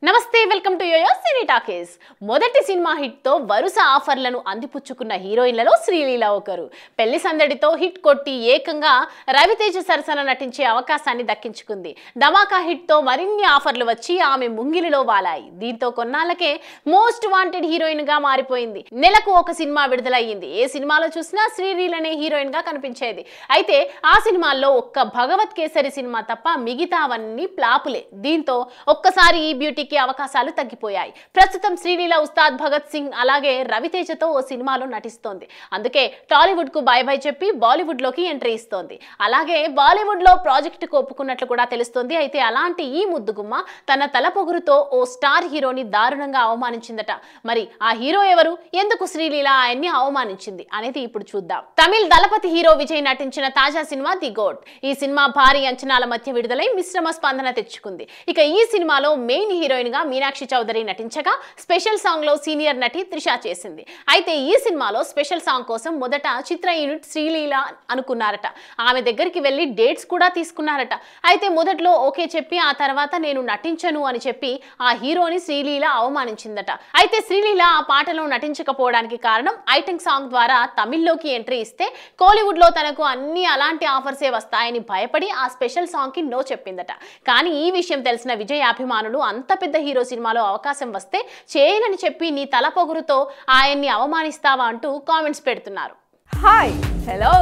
నమస్తే welcome to YoYo Cine Talkies. మొదటి cinema hit తో వరుస ఆఫర్లను అందిపుచ్చుకున్న హీరోయిన్లలో శ్రీలీల ఒకరు. పెళ్లి సందడితో హిట్ కొట్టి ఏకంగా రవితేజ సరసన నటించే అవకాశాన్ని దక్కించుకుంది. ధమాకా హిట్ తో మరిన్ని ఆఫర్లు వచ్చి ఆమె ముంగిలిలో వాలాయి. దీంతో కొన్నాళ్ళకే మోస్ట్ వాంటెడ్ హీరోయిన్ గా మారిపోయింది. నెలకు ఒక సినిమా విడుదలయ్యింది. ఏ సినిమాలో చూసినా శ్రీలీలనే హీరోయిన్ గా కనిపించేది. అయితే ఆ సినిమాల్లో ఒక్క భగవత్ కేసరి సినిమా తప్ప మిగతావన్నీ ప్లాపులే. దీంతో ఒక్కసారి ఈ బ్యూటీకి అవకాశాలు తగ్గిపోయాయి. ప్రస్తుతం శ్రీలీల ఉస్తాద్ భగత్ సింగ్ అలాగే రవితేజతో ఓ సినిమాలో నటిస్తోంది. అందుకే టాలీవుడ్ కు బై బై చెప్పి బాలీవుడ్ లోకి ఎంట్రీ ఇస్తోంది. అలాగే బాలీవుడ్ లో ప్రాజెక్ట్ కు ఒప్పుకున్నట్లు కూడా తెలుస్తోంది. అయితే అలాంటి ఈ ముద్దుగుమ్మ తన తల పొగురుతో ఓ స్టార్ హీరోని దారుణంగా అవమానించిందట. మరి ఆ హీరో ఎవరు, ఎందుకు శ్రీలీల ఆయన్ని అవమానించింది అనేది ఇప్పుడు చూద్దాం. తమిళ్ దళపతి హీరో విజయ్ నటించిన తాజా సినిమా ది గోట్. ఈ సినిమా భారీ అంచనాల మధ్య విడుదలై మిశ్రమ స్పందన తెచ్చుకుంది. ఇక ఈ సినిమాలో మెయిన్ హీరోయిన్ గా మీనాక్షి చౌదరి నటించగా స్పెషల్ సాంగ్ లో సీనియర్ నటి త్రిష చేసింది. అయితే ఈ సినిమాలో స్పెషల్ సాంగ్ కోసం మొదట చిత్ర యూనిట్ శ్రీలీల అనుకున్నారట. ఆమె దగ్గరికి వెళ్లి డేట్స్ కూడా తీసుకున్నారట. అయితే మొదట్లో ఓకే చెప్పి ఆ తర్వాత నేను నటించను అని చెప్పి ఆ హీరోని శ్రీలీల అవమానించిందట. అయితే శ్రీలీల ఆ పాటలో నటించకపోవడానికి కారణం ఐటెం సాంగ్ ద్వారా తమిళ్లోకి ఎంట్రీ ఇస్తే కోలీవుడ్ లో తనకు అన్ని అలాంటి ఆఫర్సే వస్తాయని భయపడి ఆ స్పెషల్ సాంగ్ కి నో చెప్పిందట. కానీ ఈ విషయం తెలిసిన విజయ్ అభిమానులు అంత పెద్ద హీరో సినిమాలో అవకాశం వస్తే చేయనని చెప్పి నీ తల పొగురుతో ఆయన్ని అవమానిస్తావా అంటూ కామెంట్స్ పెడుతున్నారు. హాయ్ హలో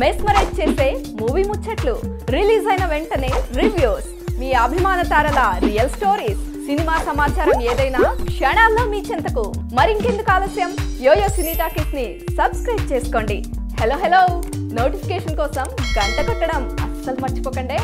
మెస్మరైజ్ చేసే మూవీ ముచ్చట్లు, రిలీజ్ అయిన వెంటనే రివ్యూస్, మీ అభిమాన తారల రియల్ స్టోరీస్, సినిమా సమాచారం ఏదైనా క్షణాల్లో మీ చెంతకు. మరింకెందుకు ఆలస్యం, యోయో సినీ టాకీస్ ని సబ్స్క్రైబ్ చేసుకోండి. హలో నోటిఫికేషన్ కోసం గంట కొట్టడం అస్సలు మర్చిపోకండి.